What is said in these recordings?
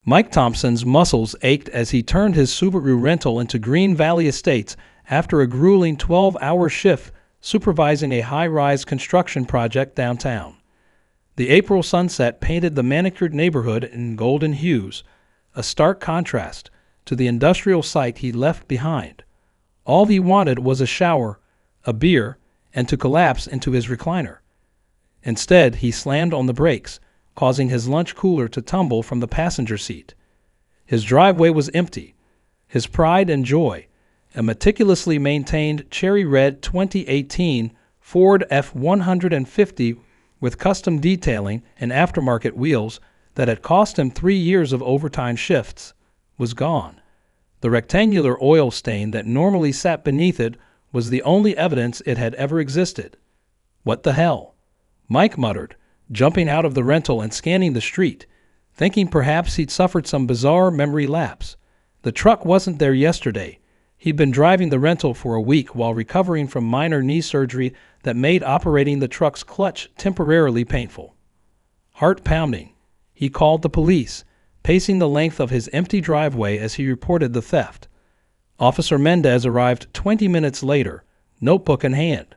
Mike Thompson's muscles ached as he turned his Subaru rental into Green Valley Estates after a grueling 12-hour shift supervising a high-rise construction project downtown. The April sunset painted the manicured neighborhood in golden hues, a stark contrast to the industrial site he left behind. All he wanted was a shower, a beer, and to collapse into his recliner. Instead, he slammed on the brakes, causing his lunch cooler to tumble from the passenger seat. His driveway was empty. His pride and joy, a meticulously maintained cherry red 2018 Ford F-150 with custom detailing and aftermarket wheels that had cost him 3 years of overtime shifts, was gone. The rectangular oil stain that normally sat beneath it was the only evidence it had ever existed. "What the hell?" Mike muttered, jumping out of the rental and scanning the street, thinking perhaps he'd suffered some bizarre memory lapse. The truck wasn't there yesterday. He'd been driving the rental for a week while recovering from minor knee surgery that made operating the truck's clutch temporarily painful. Heart pounding, he called the police, pacing the length of his empty driveway as he reported the theft. Officer Mendez arrived 20 minutes later, notebook in hand.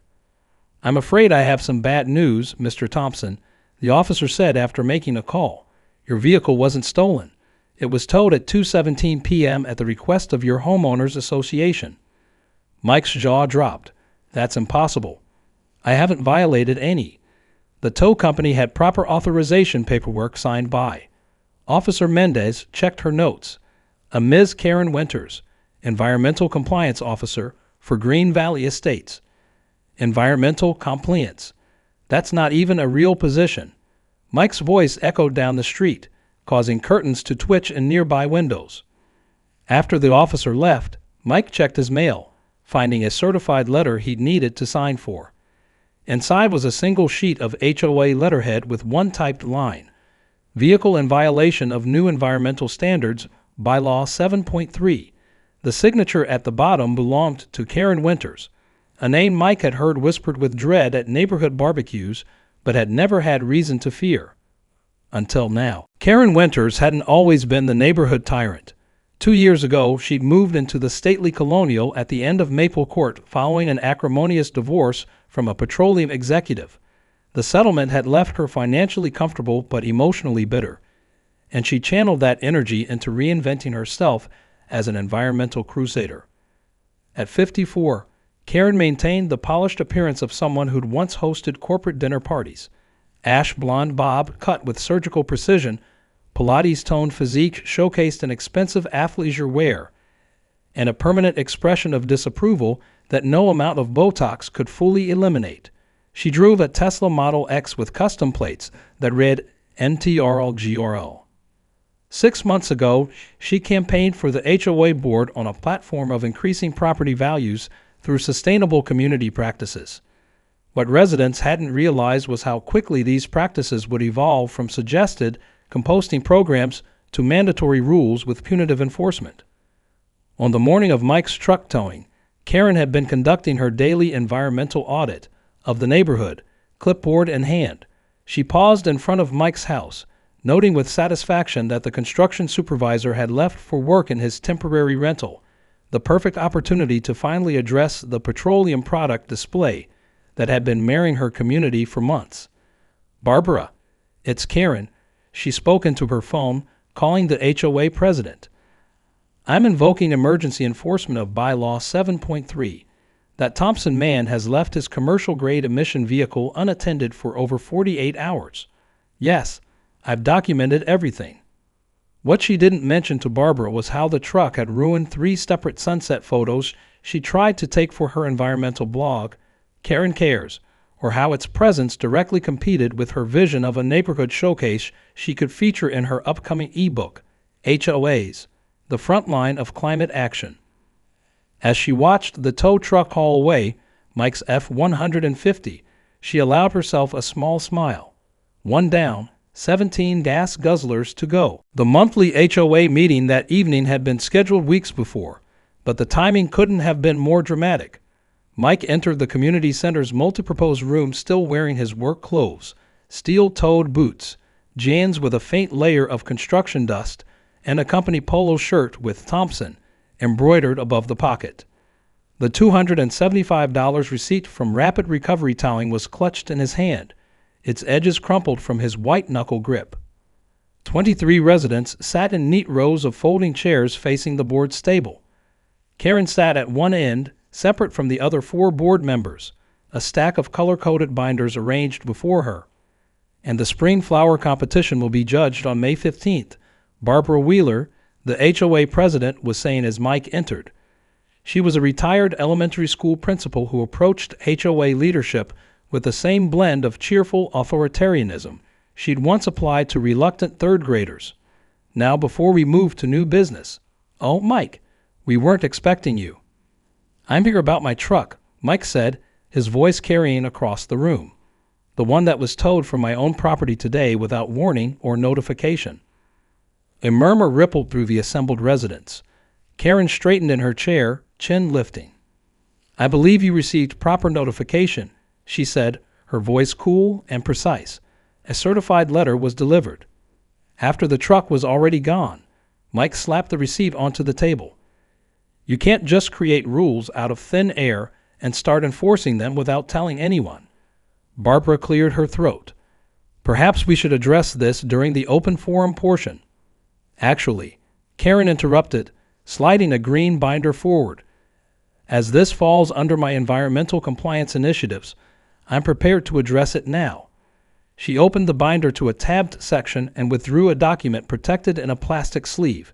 "I'm afraid I have some bad news, Mr. Thompson," the officer said after making a call. "Your vehicle wasn't stolen. It was towed at 2:17 p.m. at the request of your homeowners association." Mike's jaw dropped. "That's impossible. I haven't violated any." The tow company had proper authorization paperwork signed by. Officer Mendez checked her notes. A Ms. Karen Winters, Environmental Compliance Officer for Green Valley Estates. Environmental compliance. That's not even a real position. Mike's voice echoed down the street, causing curtains to twitch in nearby windows. After the officer left, Mike checked his mail, finding a certified letter he'd needed to sign for. Inside was a single sheet of HOA letterhead with one typed line: "Vehicle in violation of new environmental standards, Bylaw 7.3. The signature at the bottom belonged to Karen Winters, a name Mike had heard whispered with dread at neighborhood barbecues, but had never had reason to fear. Until now. Karen Winters hadn't always been the neighborhood tyrant. 2 years ago, she'd moved into the stately colonial at the end of Maple Court following an acrimonious divorce from a petroleum executive. The settlement had left her financially comfortable but emotionally bitter, and she channeled that energy into reinventing herself as an environmental crusader. At 54, Karen maintained the polished appearance of someone who'd once hosted corporate dinner parties. Ash blonde bob cut with surgical precision, Pilates-toned physique showcased an expensive athleisure wear, and a permanent expression of disapproval that no amount of Botox could fully eliminate. She drove a Tesla Model X with custom plates that read NTRLGRL. 6 months ago, she campaigned for the HOA board on a platform of increasing property values through sustainable community practices. What residents hadn't realized was how quickly these practices would evolve from suggested composting programs to mandatory rules with punitive enforcement. On the morning of Mike's truck towing, Karen had been conducting her daily environmental audit of the neighborhood, clipboard in hand. She paused in front of Mike's house, noting with satisfaction that the construction supervisor had left for work in his temporary rental, the perfect opportunity to finally address the petroleum product display that had been marring her community for months. "Barbara, it's Karen." She spoke into her phone, calling the HOA president. "I'm invoking emergency enforcement of Bylaw 7.3. That Thompson man has left his commercial-grade emission vehicle unattended for over 48 hours. Yes, I've documented everything." What she didn't mention to Barbara was how the truck had ruined 3 separate sunset photos she tried to take for her environmental blog, Karen Cares, or how its presence directly competed with her vision of a neighborhood showcase she could feature in her upcoming ebook, HOAs, The Front Line of Climate Action. As she watched the tow truck haul away, Mike's F-150, she allowed herself a small smile. One down, 17 gas guzzlers to go. The monthly HOA meeting that evening had been scheduled weeks before, but the timing couldn't have been more dramatic. Mike entered the community center's multi-purpose room still wearing his work clothes, steel-toed boots, jeans with a faint layer of construction dust, and a company polo shirt with Thompson embroidered above the pocket. The $275 receipt from Rapid Recovery Towing was clutched in his hand, its edges crumpled from his white-knuckle grip. 23 residents sat in neat rows of folding chairs facing the board's table. Karen sat at one end, separate from the other 4 board members, a stack of color-coded binders arranged before her. And the spring flower competition will be judged on May 15th, Barbara Wheeler, the HOA president, was saying as Mike entered. She was a retired elementary school principal who approached HOA leadership with the same blend of cheerful authoritarianism she'd once applied to reluctant third graders. Now, before we move to new business, "Oh, Mike, we weren't expecting you." "I'm here about my truck," Mike said, his voice carrying across the room. "The one that was towed from my own property today without warning or notification." A murmur rippled through the assembled residents. Karen straightened in her chair, chin lifting. "I believe you received proper notification," she said, her voice cool and precise. "A certified letter was delivered." After the truck was already gone, Mike slapped the receipt onto the table. "You can't just create rules out of thin air and start enforcing them without telling anyone." Barbara cleared her throat. "Perhaps we should address this during the open forum portion." "Actually," Karen interrupted, sliding a green binder forward, "as this falls under my environmental compliance initiatives, I'm prepared to address it now." She opened the binder to a tabbed section and withdrew a document protected in a plastic sleeve.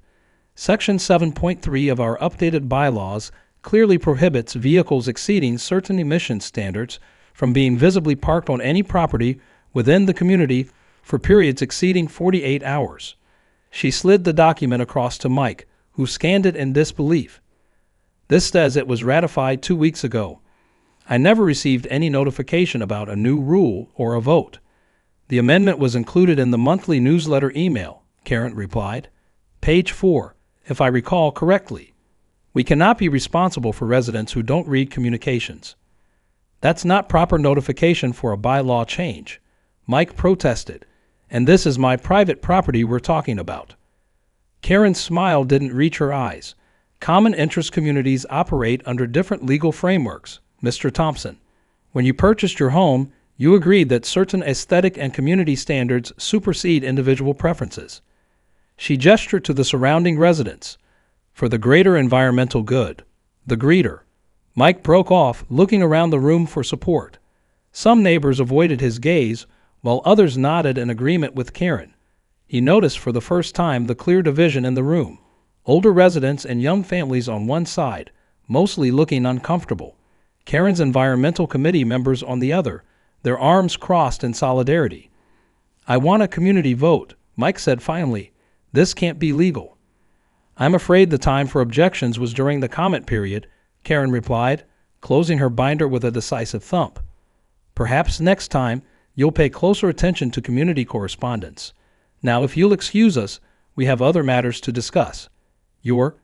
Section 7.3 of our updated bylaws clearly prohibits vehicles exceeding certain emission standards from being visibly parked on any property within the community for periods exceeding 48 hours. She slid the document across to Mike, who scanned it in disbelief. "This says it was ratified 2 weeks ago. I never received any notification about a new rule or a vote." "The amendment was included in the monthly newsletter email," Karen replied. "Page 4, if I recall correctly. We cannot be responsible for residents who don't read communications." "That's not proper notification for a bylaw change," Mike protested. "And this is my private property we're talking about." Karen's smile didn't reach her eyes. "Common interest communities operate under different legal frameworks, Mr. Thompson. When you purchased your home, you agreed that certain aesthetic and community standards supersede individual preferences." She gestured to the surrounding residents. "For the greater environmental good, the greeter." Mike broke off, looking around the room for support. Some neighbors avoided his gaze, while others nodded in agreement with Karen. He noticed for the first time the clear division in the room. Older residents and young families on one side, mostly looking uncomfortable. Karen's environmental committee members on the other, their arms crossed in solidarity. "I want a community vote," Mike said finally. "This can't be legal." "I'm afraid the time for objections was during the comment period," Karen replied, closing her binder with a decisive thump. "Perhaps next time you'll pay closer attention to community correspondence. Now, if you'll excuse us, we have other matters to discuss. Your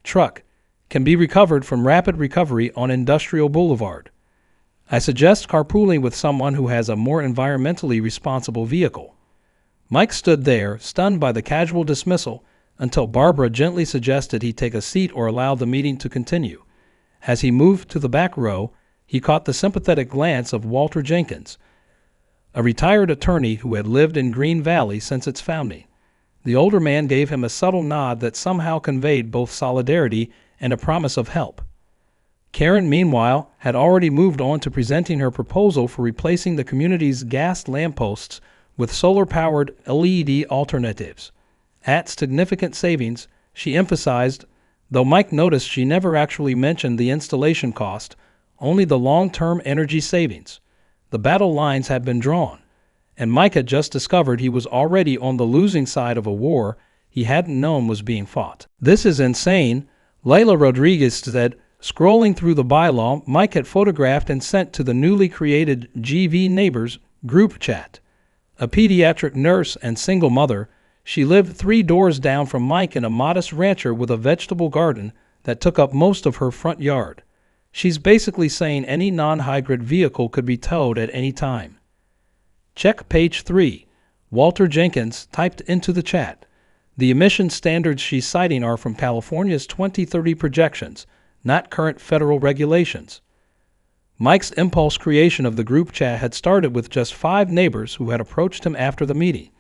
truck can be recovered from Rapid Recovery on Industrial Boulevard. I suggest carpooling with someone who has a more environmentally responsible vehicle." Mike stood there, stunned by the casual dismissal, until Barbara gently suggested he take a seat or allow the meeting to continue. As he moved to the back row, he caught the sympathetic glance of Walter Jenkins, a retired attorney who had lived in Green Valley since its founding. The older man gave him a subtle nod that somehow conveyed both solidarity and a promise of help. Karen, meanwhile, had already moved on to presenting her proposal for replacing the community's gas lampposts with solar-powered LED alternatives. At significant savings, she emphasized, though Mike noticed she never actually mentioned the installation cost, only the long-term energy savings. The battle lines had been drawn, and Mike had just discovered he was already on the losing side of a war he hadn't known was being fought. "This is insane," Layla Rodriguez said, scrolling through the bylaw Mike had photographed and sent to the newly created GV Neighbors group chat. A pediatric nurse and single mother, she lived 3 doors down from Mike in a modest rancher with a vegetable garden that took up most of her front yard. She's basically saying any non-hybrid vehicle could be towed at any time. "Check page 3, Walter Jenkins typed into the chat. The emission standards she's citing are from California's 2030 projections, not current federal regulations. Mike's impulse creation of the group chat had started with just 5 neighbors who had approached him after the meeting.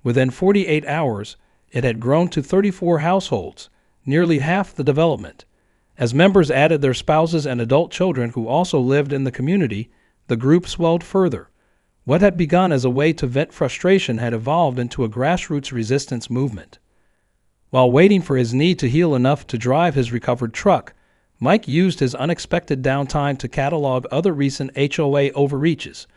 Within 48 hours, it had grown to 34 households, nearly half the development. As members added their spouses and adult children who also lived in the community, the group swelled further. What had begun as a way to vent frustration had evolved into a grassroots resistance movement. While waiting for his knee to heal enough to drive his recovered truck, Mike used his unexpected downtime to catalog other recent HOA overreaches.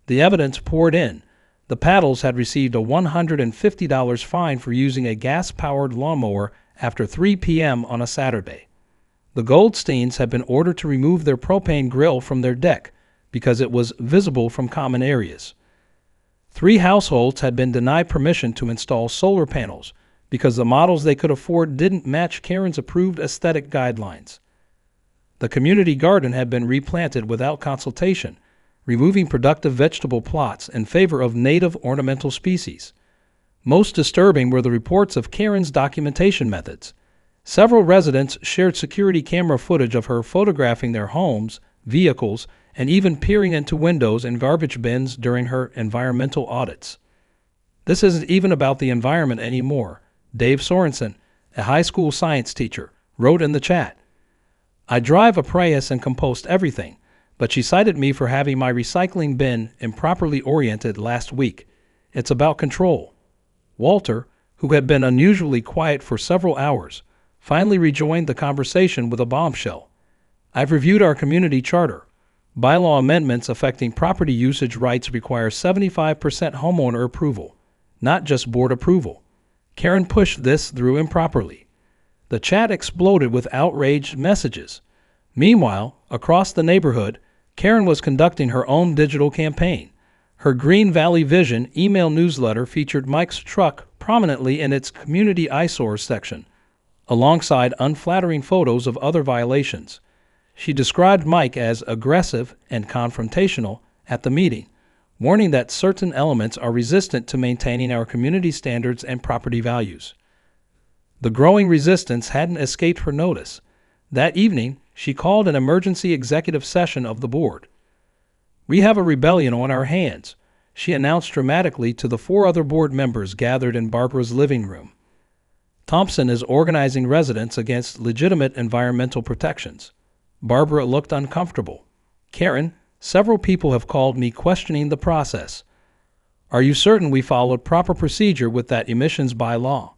The evidence poured in. The Paddles had received a $150 fine for using a gas-powered lawnmower after 3 p.m. on a Saturday. The Goldsteins had been ordered to remove their propane grill from their deck because it was visible from common areas. 3 households had been denied permission to install solar panels because the models they could afford didn't match Karen's approved aesthetic guidelines. The community garden had been replanted without consultation, removing productive vegetable plots in favor of native ornamental species. Most disturbing were the reports of Karen's documentation methods. Several residents shared security camera footage of her photographing their homes, vehicles, and even peering into windows and garbage bins during her environmental audits. This isn't even about the environment anymore, Dave Sorensen, a high school science teacher, wrote in the chat. I drive a Prius and compost everything, but she cited me for having my recycling bin improperly oriented last week. It's about control. Walter, who had been unusually quiet for several hours, finally rejoined the conversation with a bombshell. I've reviewed our community charter. Bylaw amendments affecting property usage rights require 75% homeowner approval, not just board approval. Karen pushed this through improperly. The chat exploded with outraged messages. Meanwhile, across the neighborhood, Karen was conducting her own digital campaign. Her Green Valley Vision email newsletter featured Mike's truck prominently in its community eyesores section, alongside unflattering photos of other violations. She described Mike as aggressive and confrontational at the meeting, warning that certain elements are resistant to maintaining our community standards and property values. The growing resistance hadn't escaped her notice. That evening, she called an emergency executive session of the board. We have a rebellion on our hands, she announced dramatically to the 4 other board members gathered in Barbara's living room. Thompson is organizing residents against legitimate environmental protections. Barbara looked uncomfortable. Karen, several people have called me questioning the process. Are you certain we followed proper procedure with that emissions bylaw?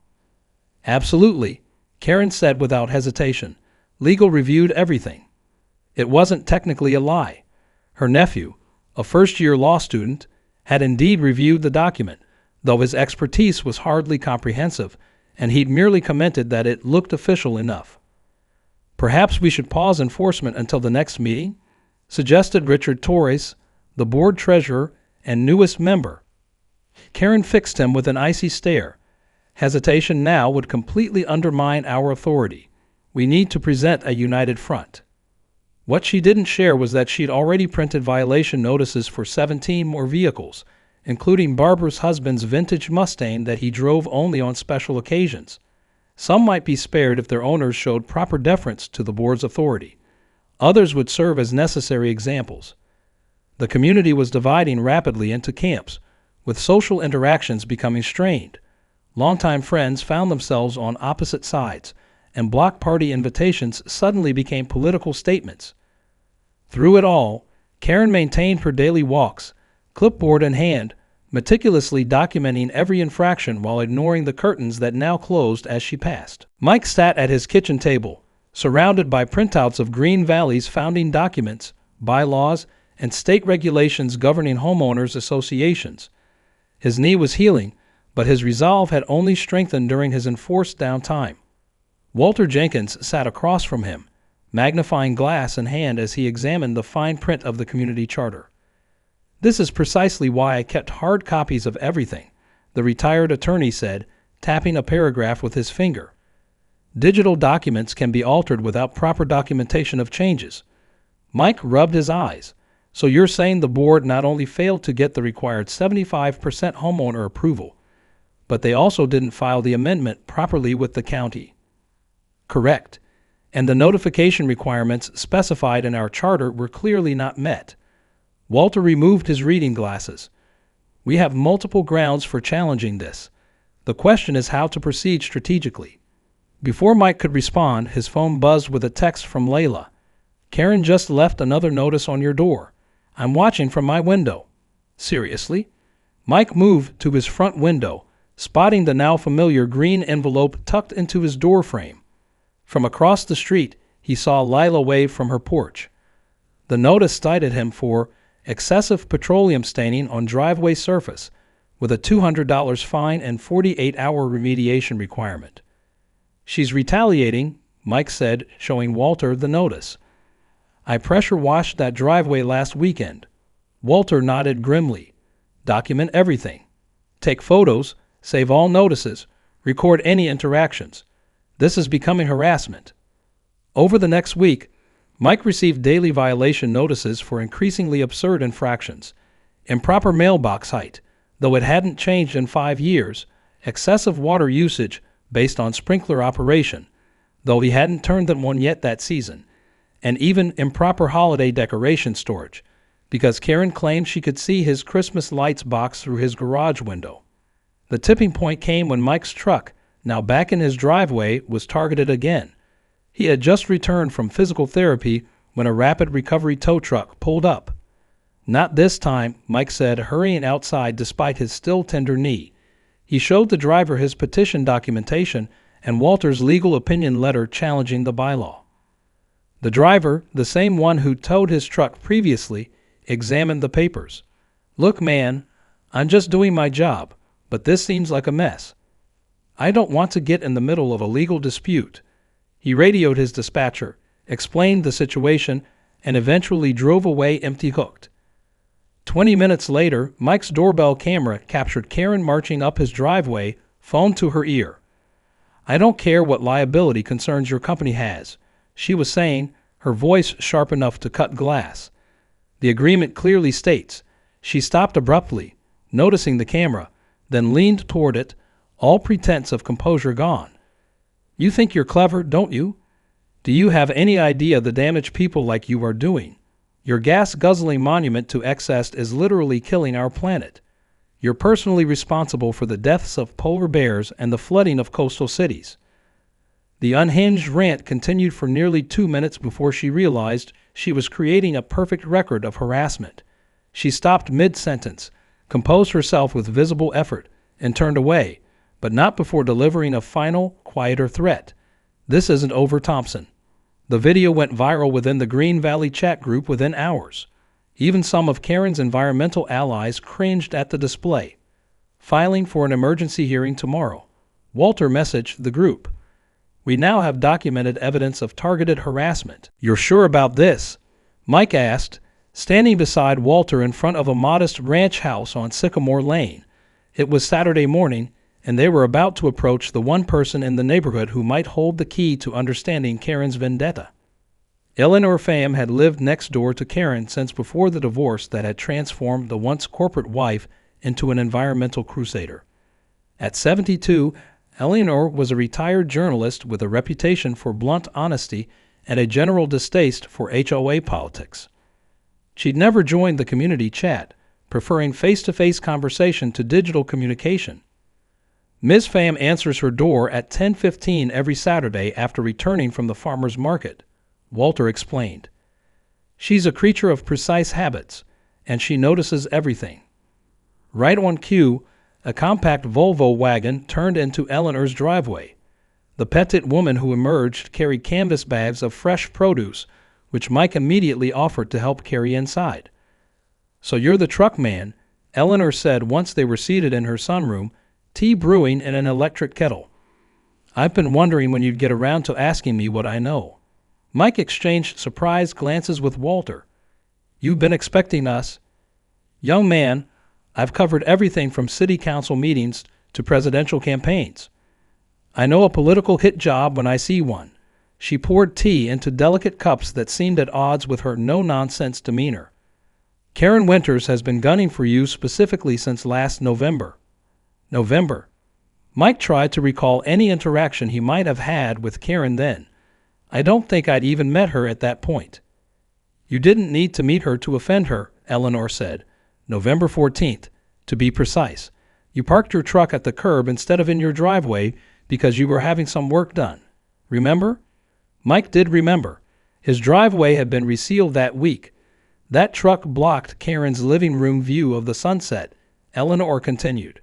Absolutely, Karen said without hesitation. Legal reviewed everything. It wasn't technically a lie. Her nephew, a first-year law student, had indeed reviewed the document, though his expertise was hardly comprehensive, and he'd merely commented that it looked official enough. Perhaps we should pause enforcement until the next meeting, suggested Richard Torres, the board treasurer and newest member. Karen fixed him with an icy stare. Hesitation now would completely undermine our authority. We need to present a united front. What she didn't share was that she'd already printed violation notices for 17 more vehicles, including Barbara's husband's vintage Mustang that he drove only on special occasions. Some might be spared if their owners showed proper deference to the board's authority. Others would serve as necessary examples. The community was dividing rapidly into camps, with social interactions becoming strained. Longtime friends found themselves on opposite sides, and block party invitations suddenly became political statements. Through it all, Karen maintained her daily walks, clipboard in hand, meticulously documenting every infraction while ignoring the curtains that now closed as she passed. Mike sat at his kitchen table, surrounded by printouts of Green Valley's founding documents, bylaws, and state regulations governing homeowners associations. His knee was healing, but his resolve had only strengthened during his enforced downtime. Walter Jenkins sat across from him, magnifying glass in hand as he examined the fine print of the community charter. This is precisely why I kept hard copies of everything, the retired attorney said, tapping a paragraph with his finger. Digital documents can be altered without proper documentation of changes. Mike rubbed his eyes. So you're saying the board not only failed to get the required 75% homeowner approval, but they also didn't file the amendment properly with the county. Correct. And the notification requirements specified in our charter were clearly not met. Walter removed his reading glasses. We have multiple grounds for challenging this. The question is how to proceed strategically. Before Mike could respond, his phone buzzed with a text from Layla. Karen just left another notice on your door. I'm watching from my window. Seriously? Mike moved to his front window, spotting the now familiar green envelope tucked into his door frame. From across the street, he saw Lila wave from her porch. The notice cited him for excessive petroleum staining on driveway surface, with a $200 fine and 48-hour remediation requirement. She's retaliating, Mike said, showing Walter the notice. I pressure washed that driveway last weekend. Walter nodded grimly. Document everything. Take photos, save all notices, record any interactions. This is becoming harassment. Over the next week, Mike received daily violation notices for increasingly absurd infractions. Improper mailbox height, though it hadn't changed in 5 years, excessive water usage based on sprinkler operation, though he hadn't turned them on yet that season, and even improper holiday decoration storage, because Karen claimed she could see his Christmas lights box through his garage window. The tipping point came when Mike's truck, now back in his driveway, was targeted again. He had just returned from physical therapy when a rapid recovery tow truck pulled up. Not this time, Mike said, hurrying outside despite his still tender knee. He showed the driver his petition documentation and Walter's legal opinion letter challenging the bylaw. The driver, the same one who towed his truck previously, examined the papers. Look, man, I'm just doing my job, but this seems like a mess. I don't want to get in the middle of a legal dispute. He radioed his dispatcher, explained the situation, and eventually drove away empty-hooked. 20 minutes later, Mike's doorbell camera captured Karen marching up his driveway, phone to her ear. I don't care what liability concerns your company has, she was saying, her voice sharp enough to cut glass. The agreement clearly states. She stopped abruptly, noticing the camera, then leaned toward it, all pretense of composure gone. You think you're clever, don't you? Do you have any idea the damage people like you are doing? Your gas-guzzling monument to excess is literally killing our planet. You're personally responsible for the deaths of polar bears and the flooding of coastal cities. The unhinged rant continued for nearly 2 minutes before she realized she was creating a perfect record of harassment. She stopped mid-sentence, composed herself with visible effort, and turned away, but not before delivering a final, quieter threat. This isn't over, Thompson. The video went viral within the Green Valley chat group within hours. Even some of Karen's environmental allies cringed at the display. Filing for an emergency hearing tomorrow. Walter messaged the group. We now have documented evidence of targeted harassment. You're sure about this? Mike asked, standing beside Walter in front of a modest ranch house on Sycamore Lane. It was Saturday morning, and they were about to approach the one person in the neighborhood who might hold the key to understanding Karen's vendetta. Eleanor Pham had lived next door to Karen since before the divorce that had transformed the once corporate wife into an environmental crusader. At 72, Eleanor was a retired journalist with a reputation for blunt honesty and a general distaste for HOA politics. She'd never joined the community chat, preferring face-to-face conversation to digital communication. Ms. Pham answers her door at 10:15 every Saturday after returning from the farmer's market, Walter explained. She's a creature of precise habits, and she notices everything. Right on cue, a compact Volvo wagon turned into Eleanor's driveway. The petite woman who emerged carried canvas bags of fresh produce, which Mike immediately offered to help carry inside. So you're the truck man, Eleanor said once they were seated in her sunroom, tea brewing in an electric kettle. I've been wondering when you'd get around to asking me what I know. Mike exchanged surprised glances with Walter. You've been expecting us. Young man, I've covered everything from city council meetings to presidential campaigns. I know a political hit job when I see one. She poured tea into delicate cups that seemed at odds with her no-nonsense demeanor. Karen Winters has been gunning for you specifically since last November. November. Mike tried to recall any interaction he might have had with Karen then. I don't think I'd even met her at that point. You didn't need to meet her to offend her, Eleanor said. November 14th, to be precise. You parked your truck at the curb instead of in your driveway because you were having some work done. Remember? Mike did remember. His driveway had been resealed that week. That truck blocked Karen's living room view of the sunset, Eleanor continued.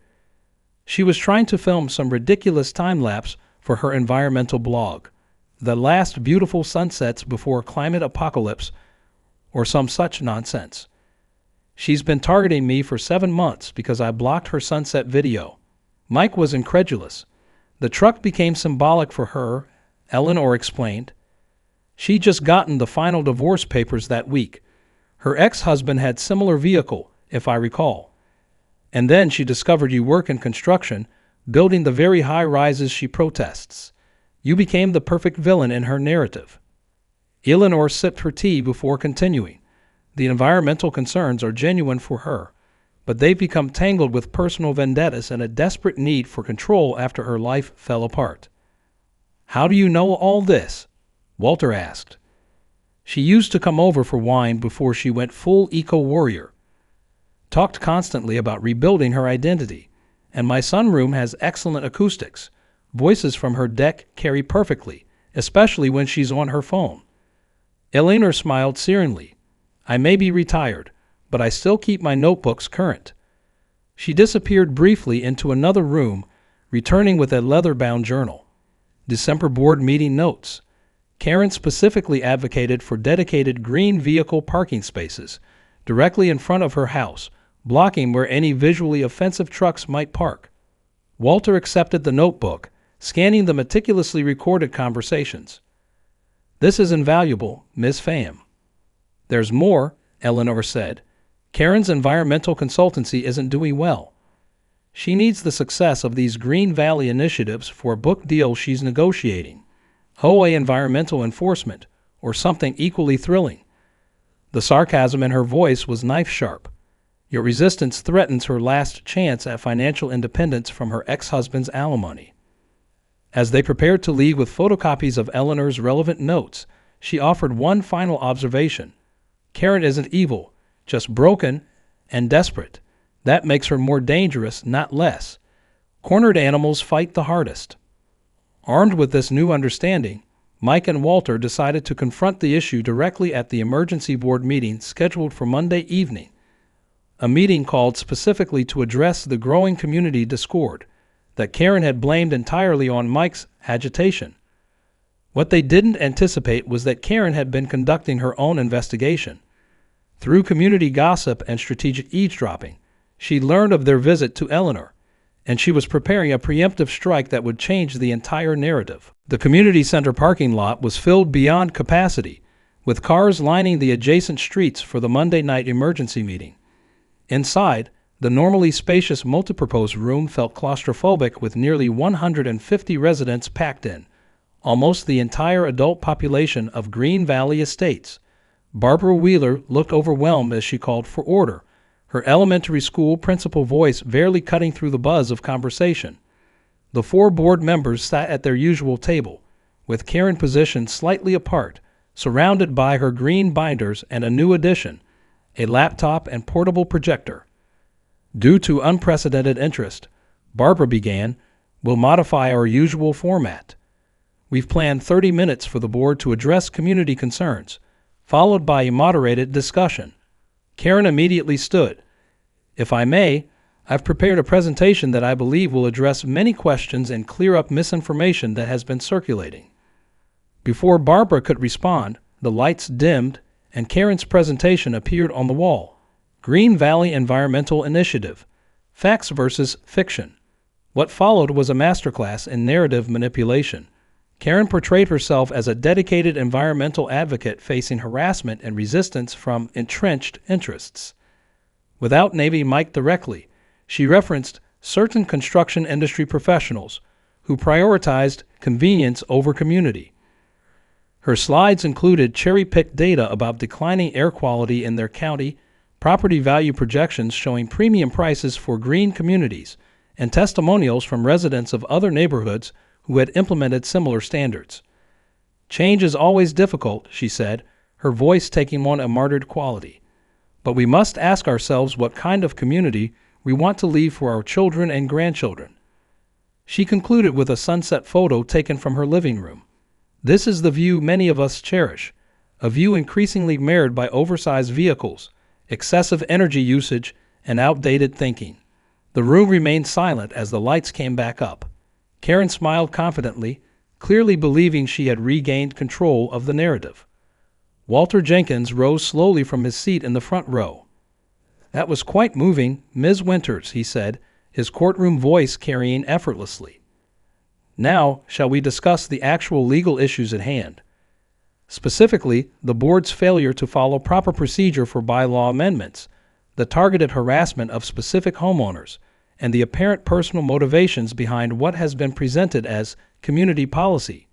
She was trying to film some ridiculous time-lapse for her environmental blog. The last beautiful sunsets before climate apocalypse, or some such nonsense. She's been targeting me for 7 months because I blocked her sunset video. Mike was incredulous. The truck became symbolic for her, Eleanor explained. She'd just gotten the final divorce papers that week. Her ex-husband had similar vehicle, if I recall. And then she discovered you work in construction, building the very high rises she protests. You became the perfect villain in her narrative. Eleanor sipped her tea before continuing. The environmental concerns are genuine for her, but they've become tangled with personal vendettas and a desperate need for control after her life fell apart. How do you know all this? Walter asked. She used to come over for wine before she went full eco-warrior. Talked constantly about rebuilding her identity, and my sunroom has excellent acoustics. Voices from her deck carry perfectly, especially when she's on her phone. Eleanor smiled serenely. I may be retired, but I still keep my notebooks current. She disappeared briefly into another room, returning with a leather-bound journal. December board meeting notes. Karen specifically advocated for dedicated green vehicle parking spaces directly in front of her house, blocking where any visually offensive trucks might park. Walter accepted the notebook, scanning the meticulously recorded conversations. This is invaluable, Ms. Pham. There's more, Eleanor said. Karen's environmental consultancy isn't doing well. She needs the success of these Green Valley initiatives for a book deal she's negotiating. HOA environmental enforcement, or something equally thrilling. The sarcasm in her voice was knife-sharp. Your resistance threatens her last chance at financial independence from her ex-husband's alimony. As they prepared to leave with photocopies of Eleanor's relevant notes, she offered one final observation. Karen isn't evil, just broken and desperate. That makes her more dangerous, not less. Cornered animals fight the hardest. Armed with this new understanding, Mike and Walter decided to confront the issue directly at the emergency board meeting scheduled for Monday evening, a meeting called specifically to address the growing community discord that Karen had blamed entirely on Mike's agitation. What they didn't anticipate was that Karen had been conducting her own investigation. Through community gossip and strategic eavesdropping, she learned of their visit to Eleanor, and she was preparing a preemptive strike that would change the entire narrative. The community center parking lot was filled beyond capacity, with cars lining the adjacent streets for the Monday night emergency meeting. Inside, the normally spacious multipurpose room felt claustrophobic with nearly 150 residents packed in, almost the entire adult population of Green Valley Estates. Barbara Wheeler looked overwhelmed as she called for order, her elementary school principal voice barely cutting through the buzz of conversation. The 4 board members sat at their usual table, with Karen positioned slightly apart, surrounded by her green binders and a new addition, a laptop and portable projector. Due to unprecedented interest, Barbara began, we'll modify our usual format. We've planned 30 minutes for the board to address community concerns, followed by a moderated discussion. Karen immediately stood. If I may, I've prepared a presentation that I believe will address many questions and clear up misinformation that has been circulating. Before Barbara could respond, the lights dimmed and Karen's presentation appeared on the wall. Green Valley Environmental Initiative, Facts versus Fiction. What followed was a masterclass in narrative manipulation. Karen portrayed herself as a dedicated environmental advocate facing harassment and resistance from entrenched interests. Without naming Mike directly, she referenced certain construction industry professionals who prioritized convenience over community. Her slides included cherry-picked data about declining air quality in their county, property value projections showing premium prices for green communities, and testimonials from residents of other neighborhoods who had implemented similar standards. "Change is always difficult," she said, her voice taking on a martyred quality. "But we must ask ourselves what kind of community we want to leave for our children and grandchildren." She concluded with a sunset photo taken from her living room. "This is the view many of us cherish, a view increasingly marred by oversized vehicles, excessive energy usage, and outdated thinking." The room remained silent as the lights came back up. Karen smiled confidently, clearly believing she had regained control of the narrative. Walter Jenkins rose slowly from his seat in the front row. "That was quite moving, Ms. Winters," he said, his courtroom voice carrying effortlessly. "Now, shall we discuss the actual legal issues at hand? Specifically, the board's failure to follow proper procedure for bylaw amendments, the targeted harassment of specific homeowners, and the apparent personal motivations behind what has been presented as community policy."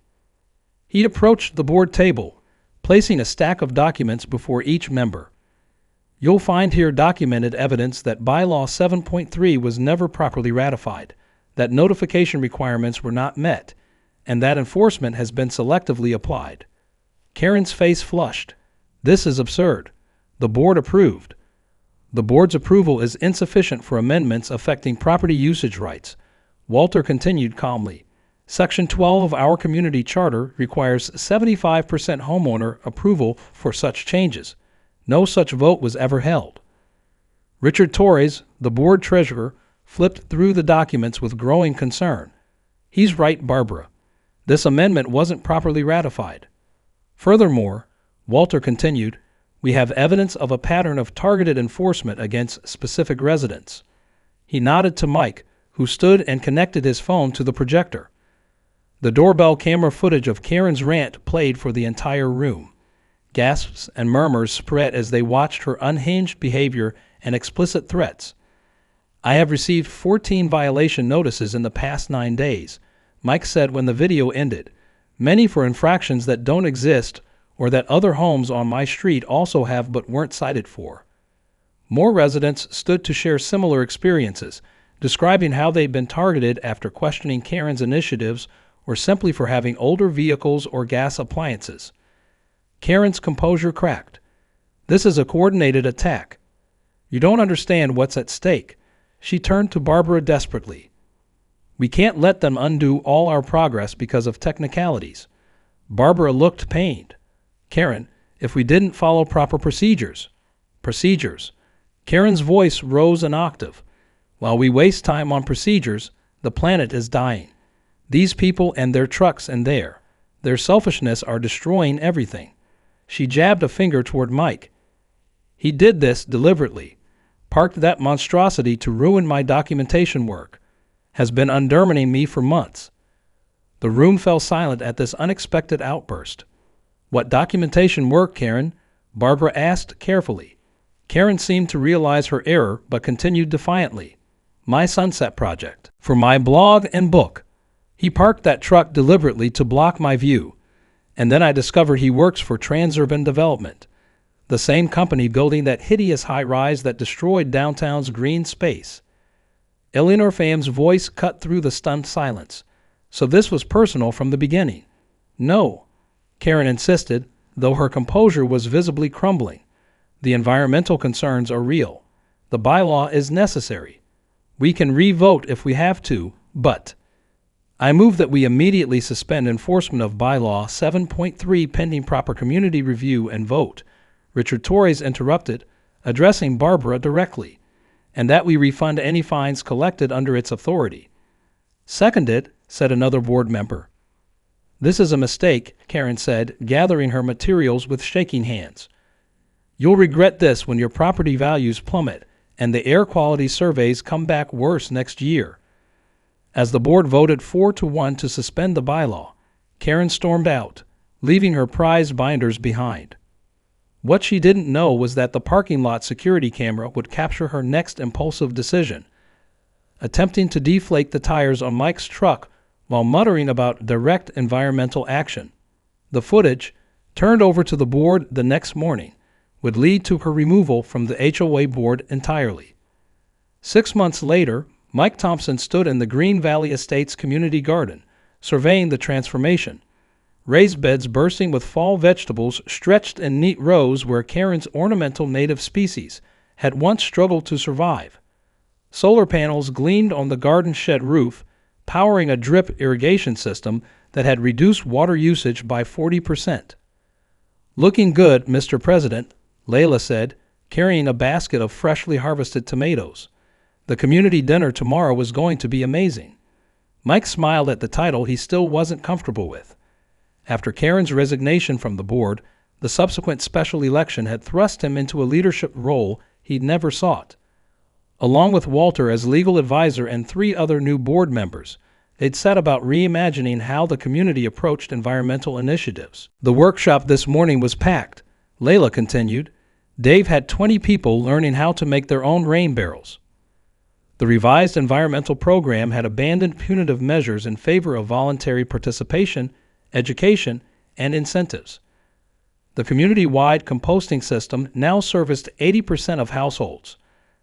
He approached the board table, placing a stack of documents before each member. "You'll find here documented evidence that Bylaw 7.3 was never properly ratified, that notification requirements were not met, and that enforcement has been selectively applied." Karen's face flushed. "This is absurd. The board approved." "The board's approval is insufficient for amendments affecting property usage rights," Walter continued calmly. "Section 12 of our community charter requires 75% homeowner approval for such changes. No such vote was ever held." Richard Torres, the board treasurer, flipped through the documents with growing concern. "He's right, Barbara. This amendment wasn't properly ratified. Furthermore," Walter continued, "we have evidence of a pattern of targeted enforcement against specific residents." He nodded to Mike, who stood and connected his phone to the projector. The doorbell camera footage of Karen's rant played for the entire room. Gasps and murmurs spread as they watched her unhinged behavior and explicit threats. "I have received 14 violation notices in the past 9 days," Mike said when the video ended, "many for infractions that don't exist or that other homes on my street also have but weren't cited for." More residents stood to share similar experiences, describing how they'd been targeted after questioning Karen's initiatives or simply for having older vehicles or gas appliances. Karen's composure cracked. "This is a coordinated attack. You don't understand what's at stake." She turned to Barbara desperately. "We can't let them undo all our progress because of technicalities." Barbara looked pained. "Karen, if we didn't follow proper procedures." "Procedures." Karen's voice rose an octave. "While we waste time on procedures, the planet is dying. These people and their trucks and their selfishness are destroying everything." She jabbed a finger toward Mike. "He did this deliberately. Parked that monstrosity to ruin my documentation work. Has been undermining me for months." The room fell silent at this unexpected outburst. "What documentation work, Karen?" Barbara asked carefully. Karen seemed to realize her error but continued defiantly. "My Sunset Project. For my blog and book. He parked that truck deliberately to block my view. And then I discovered he works for Transurban Development, the same company building that hideous high-rise that destroyed downtown's green space." Eleanor Pham's voice cut through the stunned silence. "So this was personal from the beginning?" "No," Karen insisted, though her composure was visibly crumbling. "The environmental concerns are real. The bylaw is necessary. We can re-vote if we have to, but I move that we immediately suspend enforcement of Bylaw 7.3 pending proper community review and vote," Richard Torres interrupted, addressing Barbara directly, "and that we refund any fines collected under its authority." "Seconded," said another board member. "This is a mistake," Karen said, gathering her materials with shaking hands. "You'll regret this when your property values plummet and the air quality surveys come back worse next year." As the board voted 4-1 to suspend the bylaw, Karen stormed out, leaving her prized binders behind. What she didn't know was that the parking lot security camera would capture her next impulsive decision, attempting to deflate the tires on Mike's truck while muttering about direct environmental action. The footage, turned over to the board the next morning, would lead to her removal from the HOA board entirely. 6 months later, Mike Thompson stood in the Green Valley Estates community garden, surveying the transformation. Raised beds bursting with fall vegetables stretched in neat rows where Karen's ornamental native species had once struggled to survive. Solar panels gleamed on the garden shed roof, powering a drip irrigation system that had reduced water usage by 40%. "Looking good, Mr. President," Layla said, carrying a basket of freshly harvested tomatoes. The community dinner tomorrow was going to be amazing. Mike smiled at the title he still wasn't comfortable with. After Karen's resignation from the board, the subsequent special election had thrust him into a leadership role he'd never sought. Along with Walter as legal advisor and 3 other new board members, they'd set about reimagining how the community approached environmental initiatives. "The workshop this morning was packed," Layla continued. "Dave had 20 people learning how to make their own rain barrels." The revised environmental program had abandoned punitive measures in favor of voluntary participation, education, and incentives. The community-wide composting system now serviced 80% of households.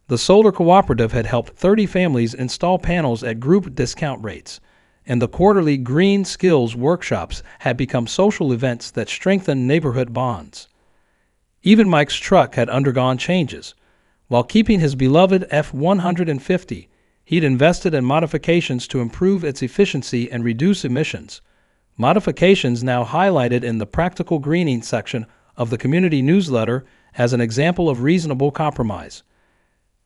The solar cooperative had helped 30 families install panels at group discount rates, and the quarterly green skills workshops had become social events that strengthened neighborhood bonds. Even Mike's truck had undergone changes. While keeping his beloved F-150, he'd invested in modifications to improve its efficiency and reduce emissions. Modifications now highlighted in the practical greening section of the community newsletter as an example of reasonable compromise.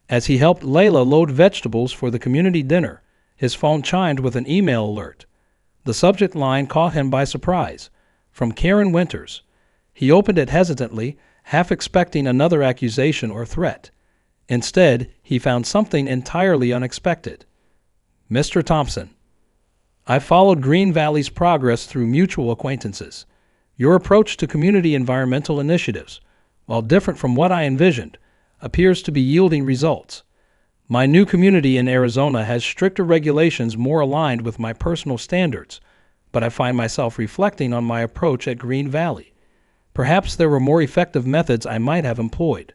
As he helped Layla load vegetables for the community dinner, his phone chimed with an email alert. The subject line caught him by surprise. From Karen Winters. He opened it hesitantly, half expecting another accusation or threat. Instead, he found something entirely unexpected. "Mr. Thompson, I followed Green Valley's progress through mutual acquaintances. Your approach to community environmental initiatives, while different from what I envisioned, appears to be yielding results. My new community in Arizona has stricter regulations more aligned with my personal standards, but I find myself reflecting on my approach at Green Valley. Perhaps there were more effective methods I might have employed.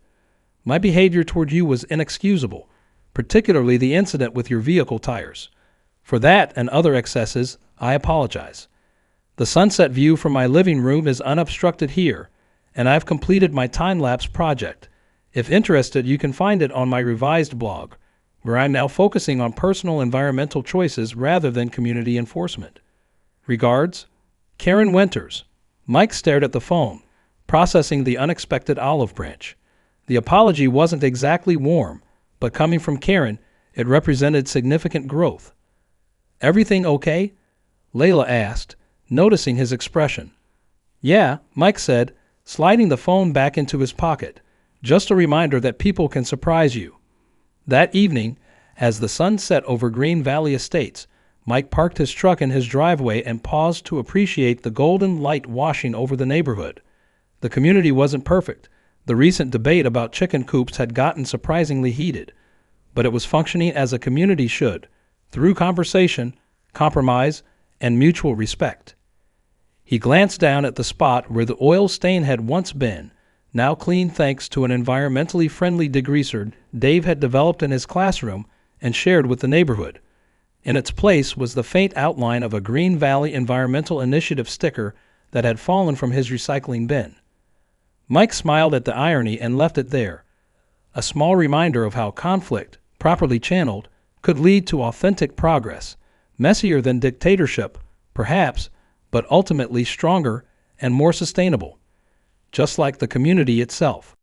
My behavior toward you was inexcusable, particularly the incident with your vehicle tires. For that and other excesses, I apologize. The sunset view from my living room is unobstructed here, and I've completed my time-lapse project. If interested, you can find it on my revised blog, where I'm now focusing on personal environmental choices rather than community enforcement. Regards, Karen Winters." Mike stared at the phone, processing the unexpected olive branch. The apology wasn't exactly warm, but coming from Karen, it represented significant growth. "Everything okay?" Layla asked, noticing his expression. "Yeah," Mike said, sliding the phone back into his pocket. "Just a reminder that people can surprise you." That evening, as the sun set over Green Valley Estates, Mike parked his truck in his driveway and paused to appreciate the golden light washing over the neighborhood. The community wasn't perfect. The recent debate about chicken coops had gotten surprisingly heated, but it was functioning as a community should, through conversation, compromise, and mutual respect. He glanced down at the spot where the oil stain had once been, now clean thanks to an environmentally friendly degreaser Dave had developed in his classroom and shared with the neighborhood. In its place was the faint outline of a Green Valley Environmental Initiative sticker that had fallen from his recycling bin. Mike smiled at the irony and left it there, a small reminder of how conflict, properly channeled, could lead to authentic progress, messier than dictatorship, perhaps, but ultimately stronger and more sustainable, just like the community itself.